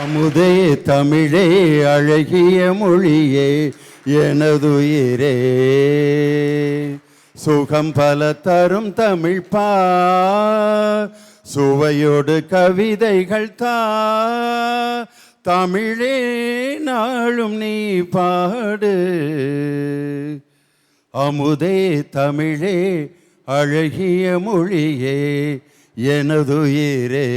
அமுதே தமிழே அழகிய மொழியே எனதுயிரே, சுகம் பல தரும் தமிழ் பா, சுவையோடு கவிதைகள் தா, தமிழே நாளும் நீ பாடு. அமுதே தமிழே அழகிய மொழியே எனதுயிரே.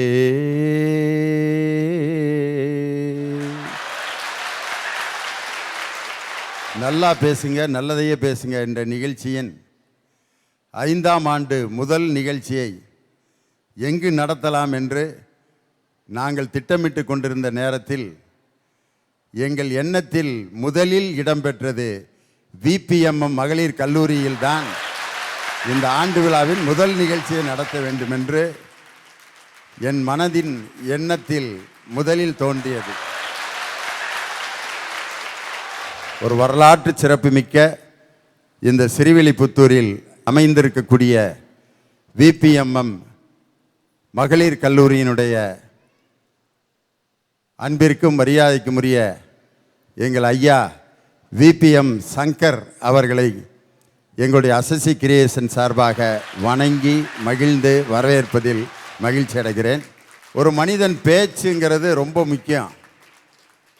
நல்லா பேசுங்க, நல்லதையே பேசுங்க என்ற நிகழ்ச்சியின் 5ஆம் ஆண்டு முதல் நிகழ்ச்சியை எங்கு நடத்தலாம் என்று நாங்கள் திட்டமிட்டு கொண்டிருந்த நேரத்தில் எங்கள் எண்ணத்தில் முதலில் இடம்பெற்றது விபிஎம்எம் மகளிர் கல்லூரியில்தான் இந்த ஆண்டு விழாவின் முதல் நிகழ்ச்சியை நடத்த வேண்டும் என்று என் மனதின் எண்ணத்தில் முதலில் தோன்றியது. ஒரு வரலாற்று சிறப்புமிக்க இந்த சிறுவில்லிபுத்தூரில் அமைந்திருக்கக்கூடிய விபிஎம்எம் மகளிர் கல்லூரியினுடைய அன்பிற்கும் மரியாதைக்கும் உரிய எங்கள் ஐயா விபிஎம் சங்கர் அவர்களை எங்களுடைய அசசி கிரியேஷன் சார்பாக வணங்கி மகிழ்ந்து வரவேற்பதில் மகிழ்ச்சி அடைகிறேன். ஒரு மனிதன் பேச்சுங்கிறது ரொம்ப முக்கியம்.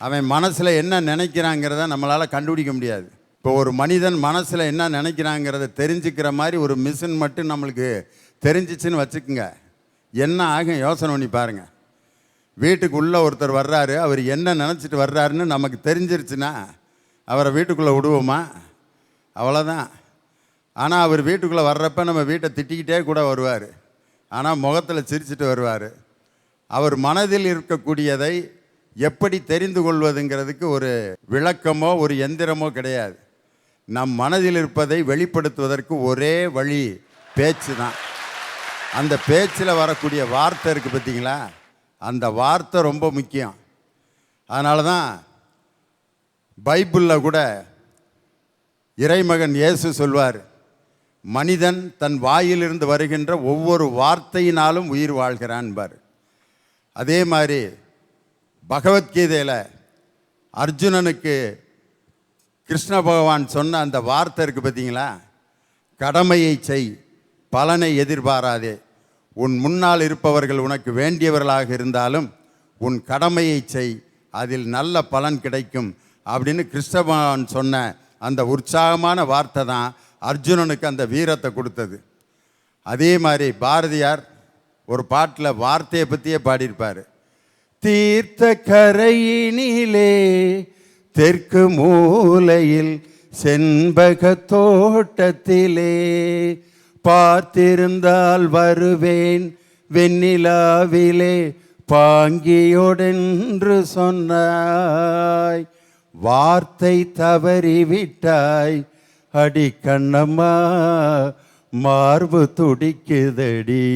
அவன் மனசில் என்ன நினைக்கிறாங்கிறத நம்மளால் கண்டுபிடிக்க முடியாது. இப்போ ஒரு மனிதன் மனசில் என்ன நினைக்கிறாங்கிறத தெரிஞ்சுக்கிற மாதிரி ஒரு மிஷின் மட்டும் நம்மளுக்கு தெரிஞ்சிச்சின்னு வச்சுக்குங்க, என்ன ஆகும் யோசனை பண்ணி பாருங்கள். வீட்டுக்குள்ளே ஒருத்தர் வர்றாரு, அவர் என்ன நினச்சிட்டு வர்றாருன்னு நமக்கு தெரிஞ்சிருச்சுன்னா அவரை வீட்டுக்குள்ளே விடுவோமா? அவ்வளோதான். ஆனால் அவர் வீட்டுக்குள்ளே வர்றப்ப நம்ம வீட்டை திட்டிக்கிட்டே கூட வருவார், ஆனால் முகத்தில் சிரிச்சிட்டு வருவார். அவர் மனதில் இருக்கக்கூடியதை எப்படி தெரிந்து கொள்வதுங்கிறதுக்கு ஒரு விளக்கமோ ஒரு எந்திரமோ கிடையாது. நம் மனதில் இருப்பதை வெளிப்படுத்துவதற்கு ஒரே வழி பேச்சு தான். அந்த பேச்சில் வரக்கூடிய வார்த்தை இருக்குது பார்த்தீங்களா, அந்த வார்த்தை ரொம்ப முக்கியம். அதனால தான் பைபிளில் கூட இறைமகன் இயேசு சொல்வார், மனிதன் தன் வாயிலிருந்து வருகின்ற ஒவ்வொரு வார்த்தையினாலும் உயிர் வாழ்கிறான்பார். அதே மாதிரி பகவத்கீதையில் அர்ஜுனனுக்கு கிருஷ்ண பகவான் சொன்ன அந்த வார்த்தை இருக்குது பார்த்தீங்களா, கடமையை செய், பலனை எதிர்பாராதே. உன் முன்னால் இருப்பவர்கள் உனக்கு வேண்டியவர்களாக இருந்தாலும் உன் கடமையை செய், அதில் நல்ல பலன் கிடைக்கும் அப்படின்னு கிருஷ்ண பகவான் சொன்ன அந்த உற்சாகமான வார்த்தை தான் அர்ஜுனனுக்கு அந்த வீரத்தை கொடுத்தது. அதே மாதிரி பாரதியார் ஒரு பாட்டில் வார்த்தையை பற்றியே பாடியிருப்பார். தீர்த்த கரையினிலே தெற்கு மூலையில் செண்பக தோட்டத்திலே பார்த்திருந்தால் வருவேன் வெண்ணிலாவிலே பாங்கியோடென்று சொன்னாய், வார்த்தை தவறிவிட்டாய் அடி கண்ணம்மா மார்பு துடிக்குதடி,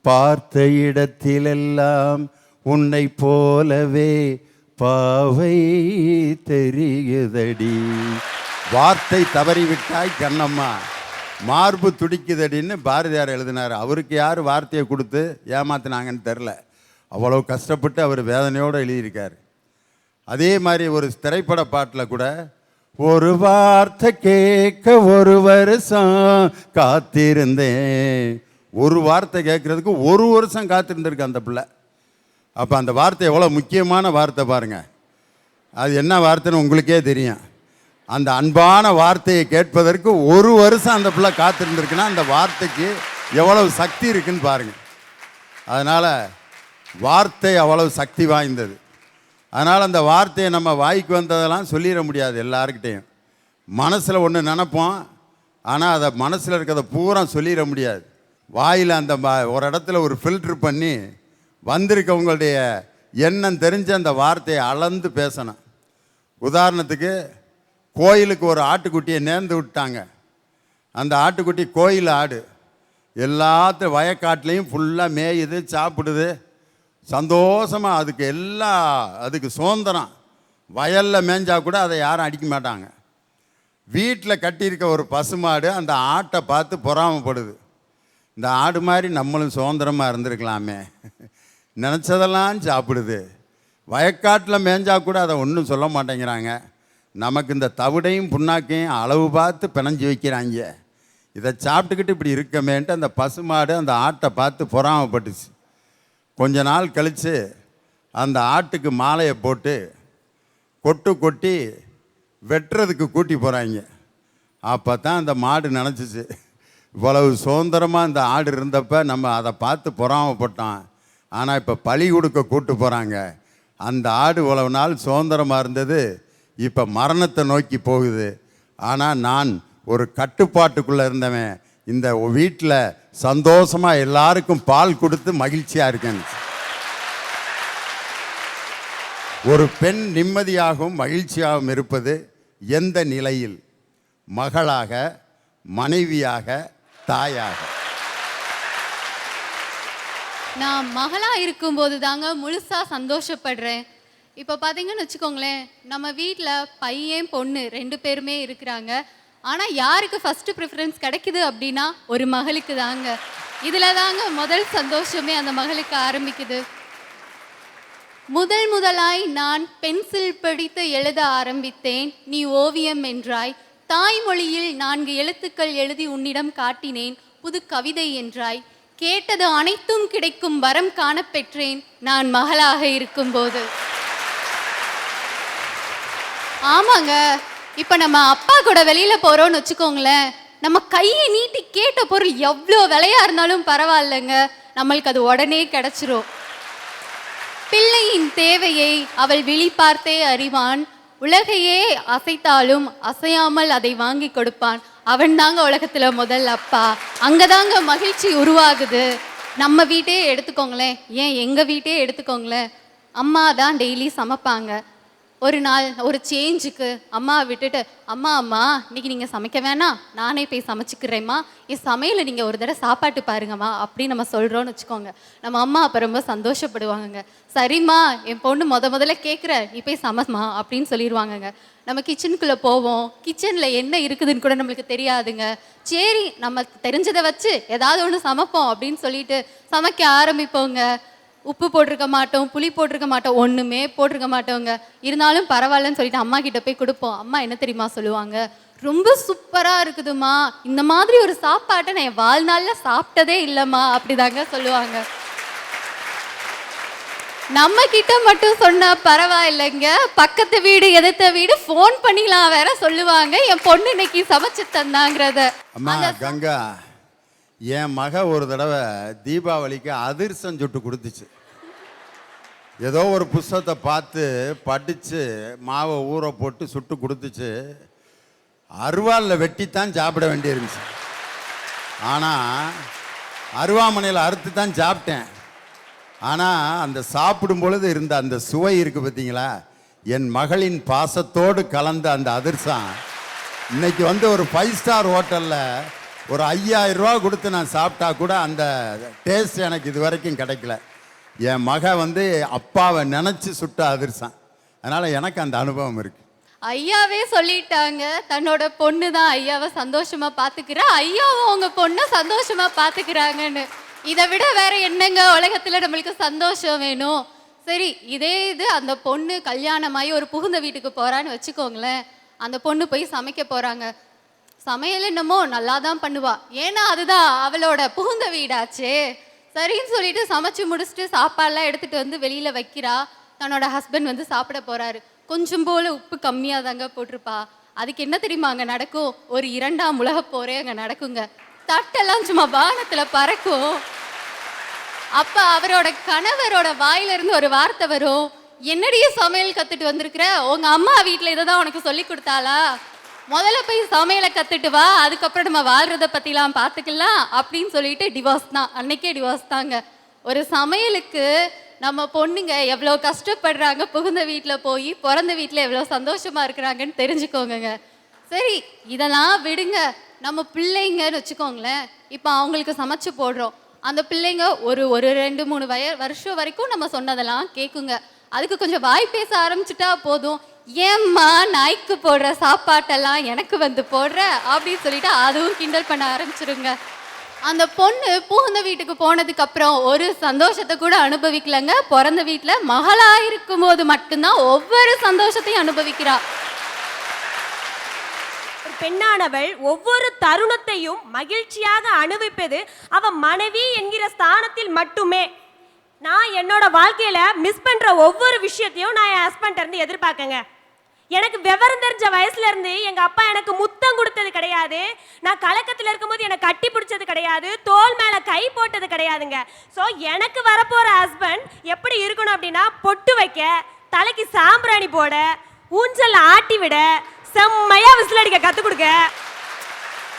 பார்த்த இடத்திலெல்லாம் உன்னை போலவே பாவை தெரியுதடி. வார்த்தை தவறிவிட்டாய் கண்ணம்மா மார்பு துடிக்குதடின்னு பாரதியார் எழுதினார். அவருக்கு யார் வார்த்தையை கொடுத்து ஏமாத்தினாங்கன்னு தெரில, அவ்வளோ கஷ்டப்பட்டு அவர் வேதனையோடு எழுதியிருக்கார். அதே மாதிரி ஒரு திரைப்பட பாட்டில் கூட ஒரு வார்த்தை கேட்க ஒரு வருஷம் காத்திருந்தேன், ஒரு வார்த்தை கேட்குறதுக்கு ஒரு வருஷம் காத்திருந்திருக்கு அந்த பிள்ளை. அப்போ அந்த வார்த்தை எவ்வளோ முக்கியமான வார்த்தை பாருங்கள். அது என்ன வார்த்தைன்னு உங்களுக்கே தெரியும். அந்த அன்பான வார்த்தையை கேட்பதற்கு ஒரு வருஷம் அந்த பிள்ளை காத்திருந்திருக்குன்னா அந்த வார்த்தைக்கு எவ்வளவு சக்தி இருக்குன்னு பாருங்கள். அதனால் வார்த்தை அவ்வளவு சக்தி வாய்ந்தது. அதனால் அந்த வார்த்தையை நம்ம வாய்க்கு வந்ததெல்லாம் சொல்லிட முடியாது. எல்லாருக்கிட்டையும் மனசில் ஒன்று நினைப்போம், ஆனால் அதை மனசில் இருக்கிறத பூரா சொல்லிட முடியாது. வாயில் அந்த ஒரு இடத்துல ஒரு ஃபில்ட்ரு பண்ணி வந்திருக்கவங்களுடைய எண்ணம் தெரிஞ்ச அந்த வார்த்தையை அளந்து பேசணும். உதாரணத்துக்கு கோயிலுக்கு ஒரு ஆட்டுக்குட்டியை நேர்ந்து விட்டாங்க. அந்த ஆட்டுக்குட்டி கோயில் ஆடு, எல்லாத்து வயக்காட்டிலையும் ஃபுல்லாக மேயுது, சாப்பிடுது, சந்தோஷமாக. அதுக்கு சுதந்திரம். வயலில் மேய்ஞ்சா கூட அதை யாரும் அடிக்க மாட்டாங்க. வீட்டில் கட்டியிருக்க ஒரு பசுமாடு அந்த ஆட்டை பார்த்து பொறாமப்படுது. இந்த ஆடு மாதிரி நம்மளும் சுதந்திரமாக இருந்திருக்கலாமே, நினச்சதெல்லாம் சாப்பிடுது, வயக்காட்டில் மேய்ஞ்சா கூட அதை ஒன்றும் சொல்ல மாட்டேங்கிறாங்க. நமக்கு இந்த தவிடையும் புண்ணாக்கையும் அளவு பார்த்து பிணைஞ்சி வைக்கிறாங்க. இதை சாப்பிட்டுக்கிட்டு இப்படி இருக்கமேன்ட்டு அந்த பசுமாடு அந்த ஆட்டை பார்த்து பொறாமப்பட்டுச்சு. கொஞ்ச நாள் கழித்து அந்த ஆட்டுக்கு மாலையை போட்டு கொட்டி வெட்டுறதுக்கு கூட்டி போகிறாங்க. அப்போ தான் அந்த மாடு நினச்சிச்சு, இவ்வளவு சுதந்திரமாக இந்த ஆடு இருந்தப்போ நம்ம அதை பார்த்து பொறாமப்பட்டோம். ஆனால் இப்போ பழி கொடுக்க கூட்டு போகிறாங்க. அந்த ஆடு இவ்வளவு நாள் சுதந்திரமாக இருந்தது, இப்போ மரணத்தை நோக்கி போகுது. ஆனால் நான் ஒரு கட்டுப்பாட்டுக்குள்ளே இருந்தவன், இந்த வீட்டில் சந்தோஷமாக எல்லாருக்கும் பால் கொடுத்து மகிழ்ச்சியாக இருக்கேன். ஒரு பெண் நிம்மதியாகவும் மகிழ்ச்சியாகவும் இருப்பது எந்த நிலையில்? மகளாக, மனைவியாக, தாயாக. நான் மகளா இருக்கும்போது தாங்க முழுசா சந்தோஷப்படுறேன். இப்போ பார்த்தீங்கன்னு வச்சுக்கோங்களேன், நம்ம வீட்டில் பையன் பொண்ணு 2 பேருமே இருக்கிறாங்க. ஆனால் யாருக்கு ஃபஸ்ட்டு ப்ரிஃபரன்ஸ் கிடைக்குது அப்படின்னா ஒரு மகளுக்கு தாங்க. இதில் தாங்க முதல் சந்தோஷமே அந்த மகளுக்கு ஆரம்பிக்குது. முதலாய் நான் பென்சில் பிடித்து எழுத ஆரம்பித்தேன், நீ ஓவியம் என்றாய். தாய்மொழியில் 4 எழுத்துக்கள் எழுதி உன்னிடம் காட்டினேன், புது கவிதை என்றாய். கேட்டது அனைத்தும் கிடைக்கும் வரம் காண பெற்றேன் நான் மகளாக இருக்கும்போது. ஆமாங்க, இப்போ நம்ம அப்பா கூட வெளியில் போகிறோன்னு வச்சுக்கோங்களேன், நம்ம கையை நீட்டி கேட்ட பொருள் எவ்வளோ விலையா இருந்தாலும் பரவாயில்லைங்க, நம்மளுக்கு அது உடனே கிடச்சிரும். பிள்ளையின் தேவையை அவள் விழி பார்த்தே அறிவான், உலகையே அசைத்தாலும் அசையாமல் அதை வாங்கி கொடுப்பான். அவன் தாங்க உலகத்தில் முதல் அப்பா. அங்கே தாங்க மகிழ்ச்சி உருவாகுது. நம்ம வீட்டையே எடுத்துக்கோங்களேன், ஏன் எங்கள் வீட்டையே எடுத்துக்கோங்களேன், அம்மா தான் டெய்லி சமைப்பாங்க. ஒரு நாள் ஒரு சேஞ்சுக்கு அம்மாவை விட்டுட்டு, அம்மா இன்னைக்கு நீங்கள் சமைக்க வேணாம், நானே போய் சமைச்சிக்கிறேம்மா, என் சமையலை நீங்கள் ஒரு தடவை சாப்பாட்டு பாருங்கம்மா அப்படின்னு நம்ம சொல்கிறோன்னு வச்சுக்கோங்க. நம்ம அம்மா அப்போ ரொம்ப சந்தோஷப்படுவாங்கங்க. சரிம்மா, என் பொண்ணு முதல்ல கேட்குற, நீ போய் சமைமா அப்படின்னு சொல்லிடுவாங்கங்க. நம்ம கிச்சனுக்குள்ளே போவோம், கிச்சனில் என்ன இருக்குதுன்னு கூட நம்மளுக்கு தெரியாதுங்க. சரி, நம்ம தெரிஞ்சதை வச்சு ஏதாவது ஒன்று சமைப்போம் அப்படின்னு சொல்லிட்டு சமைக்க ஆரம்பிப்போங்க. உப்பு போட்டிருக்க மாட்டோம், புளி போட்டிருக்க மாட்டோம், ஒன்றுமே போட்டிருக்க மாட்டோங்க. இருந்தாலும் பரவாயில்லன்னு சொல்லிட்டு அம்மா கிட்ட போய் கொடுப்போம். அம்மா என்ன தெரியுமா சொல்லுவாங்க, ரொம்ப சூப்பராக இருக்குதுமா, இந்த மாதிரி ஒரு சாப்பாட்டை நான் என் வாழ்நாளில் சாப்பிட்டதே இல்லைம்மா அப்படிதாங்க சொல்லுவாங்க. நம்ம கிட்ட மட்டும் சொன்னா பரவாயில்லைங்க, பக்கத்து வீடு எதிர்த்த வீடு ஃபோன் பண்ணிலாம் வேற சொல்லுவாங்க, என் பொண்ணு இன்னைக்கு சமைச்சு தந்தாங்கிறத. அம்மா கங்கா, என் மக ஒரு தடவை தீபாவளிக்கு அதிர்சம் சுட்டு கொடுத்துச்சு. ஏதோ ஒரு புஸ்தகத்தை பார்த்து படித்து மாவை ஊற போட்டு சுட்டு கொடுத்துச்சு. அருவாளில் வெட்டித்தான் சாப்பிட வேண்டியிருந்துச்சு. ஆனால் அருவாமனையில் அறுத்து தான் சாப்பிட்டேன். ஆனால் அந்த சாப்பிடும் பொழுது இருந்த அந்த சுவை இருக்குது பார்த்தீங்களா, என் மகளின் பாசத்தோடு கலந்த அந்த அதிர்சம் இன்னைக்கு ஒரு 5 ஸ்டார் ஹோட்டலில் ஒரு 5000 ரூபா கொடுத்து நான் சாப்பிட்டா கூட அந்த டேஸ்ட் எனக்கு இது வரைக்கும் கிடைக்கல. என் மக அப்பாவை நினச்சி சுட்ட அதிர்சம். அதனால் எனக்கு அந்த அனுபவம் இருக்குது. ஐயாவே சொல்லிட்டாங்க, தன்னோட பொண்ணு தான் ஐயாவை சந்தோஷமா பார்த்துக்கிறா, ஐயாவும் அவங்க பொண்ணை சந்தோஷமா பார்த்துக்கிறாங்கன்னு. இதை விட வேற என்னங்க உலகத்தில் நம்மளுக்கு சந்தோஷம் வேணும்? சரி, இதே இது அந்த பொண்ணு கல்யாணமாகி ஒரு புகுந்த வீட்டுக்கு போகிறான்னு வச்சுக்கோங்களேன். அந்த பொண்ணு போய் சமைக்க போகிறாங்க. சமையல் என்னமோ நல்லா தான் பண்ணுவா, ஏன்னா அதுதான் அவளோட புகுந்த வீடாச்சே. சரின்னு சொல்லிட்டு சமைச்சு முடிச்சுட்டு சாப்பாடெல்லாம் எடுத்துகிட்டு வெளியில் வைக்கிறா. தன்னோட ஹஸ்பண்ட் சாப்பிட போகிறாரு. கொஞ்சம் போல் உப்பு கம்மியாக தாங்க போட்டிருப்பா. அதுக்கு என்ன தெரியுமா அங்கே நடக்கும்? ஒரு 2ஆம் உலகப் போரே அங்கே நடக்குங்க. தட்டெல்லாம் சும்மா வானத்தில் பறக்கும். அப்போ அவரோட கணவரோட வாயிலிருந்து ஒரு வார்த்தை வரும், என்னடியே சமையல் கற்றுட்டு வந்திருக்கிற, உங்கள் அம்மா வீட்டில் இதை தான் உனக்கு சொல்லி கொடுத்தாளா? முதல்ல போய் சமையலை கற்றுட்டு வா, அதுக்கப்புறம் நம்ம வாழ்கிறத பற்றிலாம் பார்த்துக்கலாம் அப்படின்னு சொல்லிட்டு டிவோர்ஸ் தான். அன்னைக்கே டிவோர்ஸ் தாங்க. ஒரு சமையலுக்கு நம்ம பொண்ணுங்க எவ்வளோ கஷ்டப்படுறாங்க, புகுந்த வீட்டில் போய் பிறந்த வீட்டில் எவ்வளோ சந்தோஷமாக இருக்கிறாங்கன்னு தெரிஞ்சுக்கோங்க. சரி, இதெல்லாம் விடுங்க. நம்ம பிள்ளைங்கன்னு வச்சுக்கோங்களேன், இப்போ அவங்களுக்கு சமைச்சு போடுறோம். அந்த பிள்ளைங்க ஒரு 2-3 வருஷம் வரைக்கும் நம்ம சொன்னதெல்லாம் கேட்குங்க. அதுக்கு கொஞ்சம் வாய் பேச ஆரம்பிச்சுட்டா போதும், ஏம்மா நாய்க்கு போடுற சாப்பாட்டெல்லாம் எனக்கு போடுற அப்படின்னு சொல்லிட்டு அதுவும் கிண்டல் பண்ண ஆரம்பிச்சிருங்க. அந்த பொண்ணு புகுந்த வீட்டுக்கு போனதுக்கு அப்புறம் ஒரு சந்தோஷத்தை கூட அனுபவிக்கலங்க. பிறந்த வீட்டுல மகளா இருக்கும் போது மட்டும்தான் ஒவ்வொரு சந்தோஷத்தையும் அனுபவிக்கிறா. பெண்ணானவள் ஒவ்வொரு தருணத்தையும் மகிழ்ச்சியாக அனுபவிப்பது அவ மனைவி என்கிற ஸ்தானத்தில் மட்டுமே. நான் என்னோட வாழ்க்கையில மிஸ் பண்ற ஒவ்வொரு விஷயத்தையும் நான் என் ஹஸ்பண்ட் இருந்து எதிர்பார்க்கங்க. எனக்கு விவரம் தெரிஞ்ச வயசுல இருந்து எங்க அப்பா எனக்கு முத்தம் கொடுத்தது கிடையாது. நான் கலக்கத்துல இருக்கும்போது எனக்கு கட்டி பிடிச்சது கிடையாது. தோல் மேல கை போட்டது கிடையாதுங்க. ஸோ எனக்கு வரப்போற ஹஸ்பண்ட் எப்படி இருக்கணும் அப்படின்னா, பொட்டு வைக்க, தலைக்கு சாம்பிராணி போட, ஊஞ்சல் ஆட்டி விட, செம்மையா விசில் அடிக்க கத்து கொடுக்க.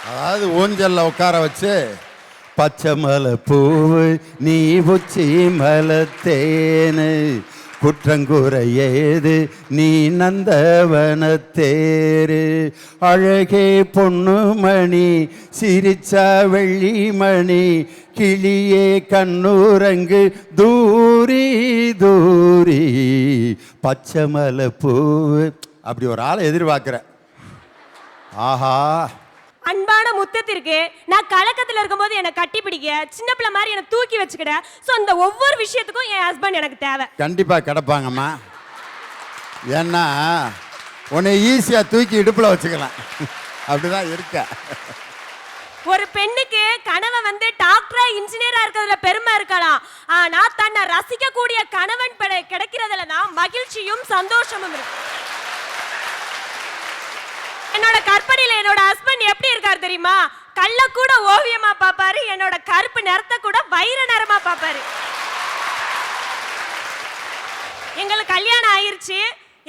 அதாவது ஊஞ்சல்ல உட்கார வச்சு பச்சை மலை பூவு நீ உச்சி மலை தேனு குற்றங்குறையேது நீ நந்தவனத்தேரு அழகே பொண்ணுமணி சிரிச்சா வெள்ளிமணி கிளியே கண்ணூரங்கு தூரி தூரி பச்சை மலை பூவு. அப்படி ஒரு ஆளை எதிர்பார்க்குற. ஆஹா, அன்பான முத்தத்திற்கு நான் கலக்கத்தில் இருக்கும்போது என்னை கட்டி பிடிக்க, சின்ன பிள்ளை மாதிரி என்னை தூக்கி வச்சுக்கிட. ஸோ அந்த ஒவ்வொரு விஷயத்துக்கும் என் ஹஸ்பண்ட் எனக்கு தேவை. கண்டிப்பாக கிடப்பாங்கம்மா. ஏன்னா உன்னை ஈஸியாக தூக்கி இடுப்பில் வச்சுக்கலாம். அப்படிதான் இருக்க. ஒரு பெண்ணுக்கு கணவன் வந்து டாக்டரா இன்ஜினியரா இருக்கிறதுல பெருமை இருக்கலாம். ஆனா தன்னை ரசிக்கக்கூடிய கணவன் கிடைக்கிறதுல தான் மகிழ்ச்சியும் சந்தோஷமும் இருக்கு. என்னோட கற்பனையில என்னோட ஹஸ்பண்ட் எப்படி இருக்காரு தெரியுமா? கள்ள கூட ஓவியமா பாப்பாரு, என்னோட கருப்பு நிறத்தை கூட வைர நிறமா பாப்பாரு. எங்களுக்கு கல்யாணம் ஆயிருச்சு.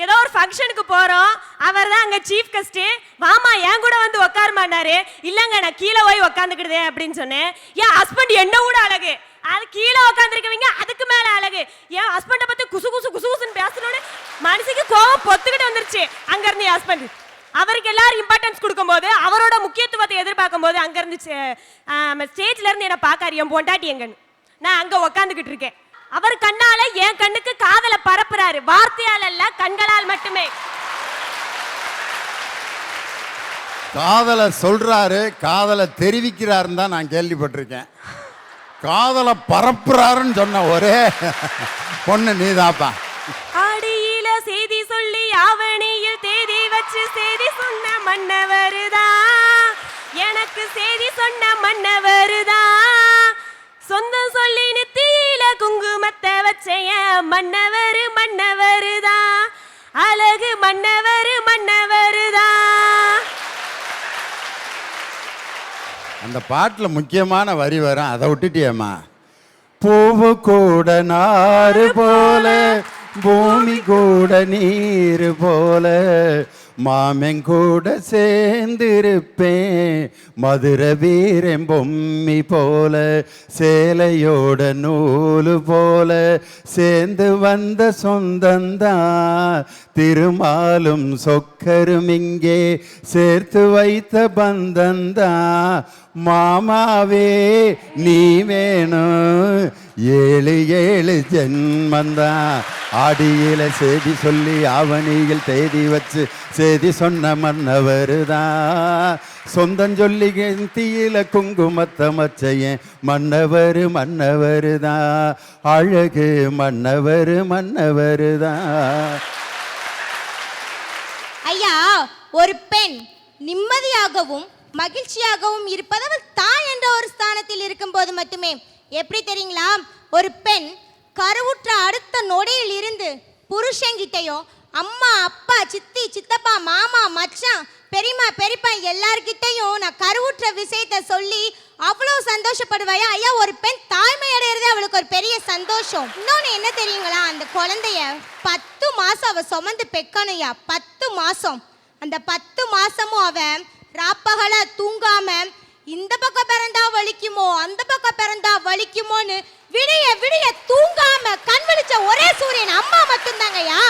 ஏதோ ஒரு ஃபங்க்ஷனுக்கு போறோம். அவர் தான் அங்க சீஃப் கெஸ்ட். வாமா என் கூட வந்து உட்காருமான்னாரு. இல்லங்க நான் கீழே போய் உட்காந்துக்கிடுதே அப்படின்னு சொன்னேன். என் ஹஸ்பண்ட் என்ன கூட அழகு, அது கீழே உட்காந்துருக்கவங்க அதுக்கு மேல அழகு. என் ஹஸ்பண்டை பத்தி குசு குசு குசு குசுன்னு பேசணும்னு மனசுக்கு கோவம் பொத்துக்கிட்டு வந்துருச்சு. அங்க இருந்து என் ஹஸ்பண்ட் அவருக்கு எல்லாரும் இம்பார்ட்டன்ஸ் கொடுக்கும்போது, அவரோட முக்கியத்துவத்தை எதிர்பார்க்கும் போது அங்க இருந்து ஸ்டேஜ்ல இருந்து என்ன பாக்காரு என் பொண்டாட்டி எங்கன்னு. நான் அங்க உட்காந்துக்கிட்டு இருக்கேன். அவர் கண்ணால என் கண்ணுக்கு காதல பரப்புறாரு. வார்த்தையால் அல்ல, கண்களால் மட்டுமே. காதலை சொல்றாரு, காதலை தெரிவிக்கிறாருன்னு தான் நான் கேள்விப்பட்டிருக்கேன். காதலை பரப்புறாருன்னு சொன்ன ஒரே பொண்ணு நீதாப்பா. ஆடியில செய்தி சொல்லி ஆவணியில் தேதி வச்சு செய்தி சொன்ன மன்னவருதா, எனக்கு செய்தி சொன்ன மன்னவருதா, சொந்தம் சொல்லி நெத்தியில குங்குமத்தை வச்சைய மன்னவரு மன்னவருதா, அழகு மன்னவரு மன்னவருதா. அந்த பாட்டில் முக்கியமான வரி வரும், அதை விட்டுட்டியம்மா. பூவு கூட நாறு போல, பூமி கூட நீர் போல, மாமெங்கூட சேர்ந்திருப்பேன், மதுரை வீரன் பொம்மி போல, சேலையோட நூலு போல சேர்ந்து வந்த சொந்தந்தான், திருமாலும் சொக்கரும் இங்கே சேர்த்து வைத்த பந்தந்தான், மாமாவே நீ வேணும், ஏழு ஏழு ஜென்மந்தான், ஆடியில செய்தி சொல்லி ஆவணியில் தேதி வச்சு செய்தி சொன்ன மன்னவருதான், சொந்தம் சொல்லி தீயில குங்குமத்தை மச்சையன் மன்னவரு மன்னவருதான், அழகு மன்னவரு மன்னவருதான். ஐயா, ஒரு பெண் நிம்மதியாகவும் மகிழ்ச்சியாகவும் இருப்பது அவள் தாய் என்ற ஒரு ஸ்தானத்தில் இருக்கும்போது மட்டுமே. எப்படி தெரியுங்களா? ஒரு பெண் கருவுற்ற அடுத்த நொடியில் இருந்து புருஷங்கிட்டையோ, அம்மா அப்பா சித்தி சித்தப்பா மாமா மச்சான் பெரியம்மா பெரியப்பா எல்லார்கிட்டையும் நான் கருவுற்ற விஷயத்தை சொல்லி அவ்வளோ சந்தோஷப்படுவாயா? ஐயா, ஒரு பெண் தாய்மை அடையிறது அவளுக்கு ஒரு பெரிய சந்தோஷம். இன்னொன்று என்ன தெரியுங்களா? அந்த குழந்தைய 10 மாசம் அவ சுமந்து பெக்கணும்யா. 10 மாசம். அந்த 10 மாசமும் அவ ராப்பகலா தூங்காம இந்த பக்கம் பிறந்தா வலிக்குமோ அந்த பக்கம் பிறந்தா வலிக்குமோன்னு விடிய விடிய தூங்காம கண் விழிச்ச ஒரே சூரியன் அம்மா மட்டும்தாங்கய்யா.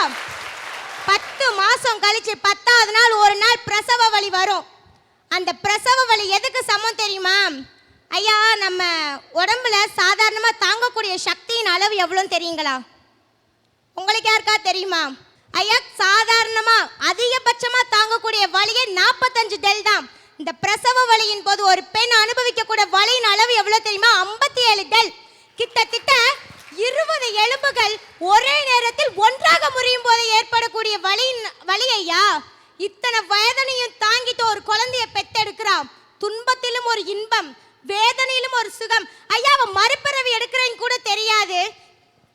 10 மாசம் கழிச்சு 10வது நாள் ஒரு நாள் பிரசவ வலி வரும். அந்த பிரசவ வலி எதுக்கு சமம் தெரியுமா? ஐயா, நம்ம உடம்புல சாதாரணமா தாங்கக்கூடிய சக்தியின் அளவு எவ்வளோன்னு தெரியுங்களா? உங்களுக்கு யாருக்கா தெரியுமா? ஐயா, சாதாரணமா அதிகபட்சமா தாங்கக்கூடிய வலியே 45 டெல் தான். இந்த பிரசவ வலியின் போது ஒரு பெண் அனுபவிக்கக்கூடிய வலியின் அளவு எவ்வளவு தெரியுமா? 57 டெல். கிட்டத்தட்ட 20 எலும்புகள் ஒரே நேரத்தில் ஒன்றாக முறியும் போது ஏற்படக்கூடிய வலி ஐயா. இத்தனை வேதனையும் தாங்கிட்டு ஒரு குழந்தைய பெத்தெடுக்கிறான். துன்பத்திலும் ஒரு இன்பம், வேதனையிலும் ஒரு சுகம். ஐயா அவன் மறுபிறவி எடுக்கிறேன்னு கூட தெரியாது.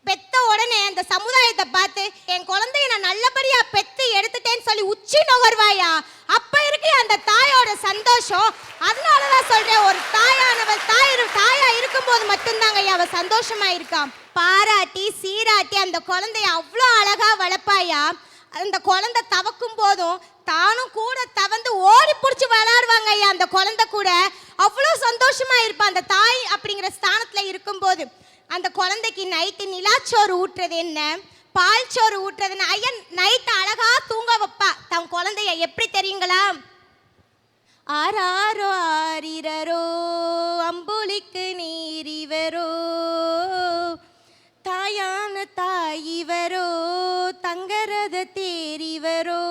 பெத்த உடனே அந்த சமுதாயத்தை பார்த்து என் குழந்தைய நான் நல்லபடியா பெத்து எடுத்துட்டேன்னு சொல்லி உச்சி நுகர்வாயா. அப்ப இருக்கு அந்த தாயோட சந்தோஷம். அதனாலதான் சொல்றேன், ஒரு தாயானவள் தாயா இருக்கும்போது மட்டும்தாங்க ஐயா அவ சந்தோஷமா இருக்கான். பாராட்டி சீராட்டி அந்த குழந்தைய அவ்வளோ அழகா வளர்ப்பாயா. அந்த குழந்தை தவக்கும் போதும் தானும் கூட தவந்து ஓடி பிடிச்சி விளையாடுவாங்க ஐயா. அந்த குழந்தை கூட அவ்வளோ சந்தோஷமா இருப்பான் அந்த தாய் அப்படிங்கிற ஸ்தானத்துல இருக்கும்போது. அந்த குழந்தைக்கு நைட்டு நிலாச்சோறு ஊட்டுறது என்ன, பால் சோறு ஊட்டுறது என்ன. ஐயா நைட்டு அழகா தூங்க வைப்பா தன் குழந்தைய. எப்படி தெரியுங்களா? ஆராரோ ஆரிரரோ அம்புலிக்கு நீரிவரோ, தாயான தாயிவரோ தங்கரத தேரிவரோ,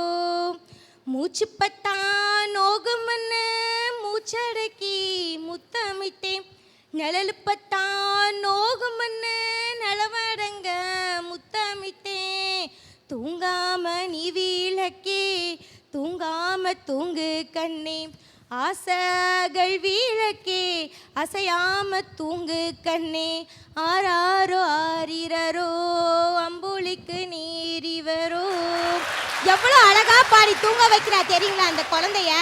மூச்சு பட்டா நோகுமன்னு மூச்சடக்கி முத்தமிட்டேன், நிழலு பட்டா நோகுமன்னு நிலவடங்க முத்தமிட்டேன், தூங்காம நீ வீழக்கே தூங்காம தூங்கு கண்ணே, ஆசைகள் வீழக்கே அசையாம தூங்கு கண்ணே, ஆராரோ ஆரிரரோ அம்புலிக்கு நீரிவரோ. எவ்வளோ அழகா பாடி தூங்க வைக்கிறா தெரியுங்களா அந்த குழந்தைய.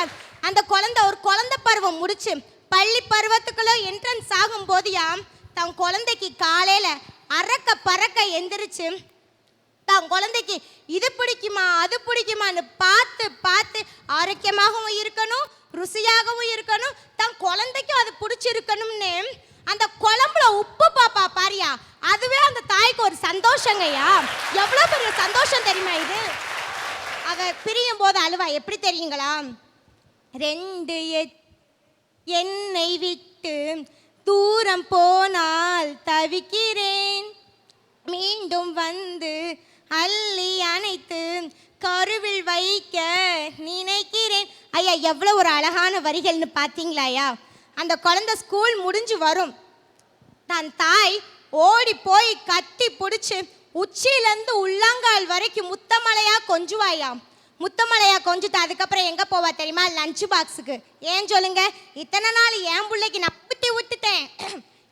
அந்த குழந்தை ஒரு குழந்தை பருவம் முடிச்சு பள்ளி பருவத்துக்குள்ள என்ட்ரன்ஸ் ஆகும் போதியாம் தன் குழந்தைக்கு காலையில அறக்க பறக்க எந்திரிச்சு தன் குழந்தைக்கு இது பிடிக்குமா அது பிடிக்குமான்னு பார்த்து பார்த்து ஆரோக்கியமாகவும் இருக்கணும், ருசியாகவும் இருக்கணும், தன் குழந்தைக்கும் அது பிடிச்சிருக்கணும்னு அந்த குழம்புல உப்பு பாப்பா பாரியா. அதுவே அந்த தாய்க்கு ஒரு சந்தோஷங்கய்யா. எவ்வளோ பெரிய சந்தோஷம் தெரியுமா இது. அவ பிரியும் போது அழுவா எப்படி தெரியுங்களா? 2 என்னை விட்டு தூரம் போனால் தவிக்கிறேன், மீண்டும் வந்து அள்ளி அணைத்து கருவில் வைக்க நினைக்கிறேன். ஐயா எவ்வளோ ஒரு அழகான வரிகள்னு பார்த்தீங்களா ஐயா. அந்த குழந்தை ஸ்கூல் முடிஞ்சு வரும், தன் தாய் ஓடி போய் கட்டி பிடிச்சி உச்சியிலேருந்து உள்ளங்கால் வரைக்கும் முத்தமலையா கொஞ்சுவாயாம். முத்தமலையா கொஞ்சிட்டு அதுக்கப்புறம் எங்கே போவா தெரியுமா? லஞ்சு பாக்ஸுக்கு. ஏன் சொல்லுங்க, இத்தனை நாள் என் பிள்ளைக்கு நான் ஊட்டி விட்டுட்டேன்,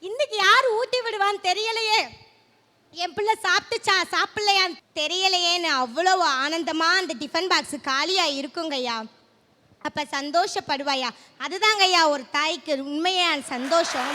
இன்னைக்கு யார் ஊட்டி விடுவான்னு தெரியலையே, என் பிள்ளை சாப்பிடலையான்னு தெரியலையேன்னு அவ்வளோ ஆனந்தமா அந்த டிஃபன் பாக்ஸ் காலியா இருக்குங்கய்யா. அப்ப சந்தோஷப்படுவாயா. அதுதாங்க ஐயா ஒரு தாய்க்கு உண்மையான சந்தோஷம்.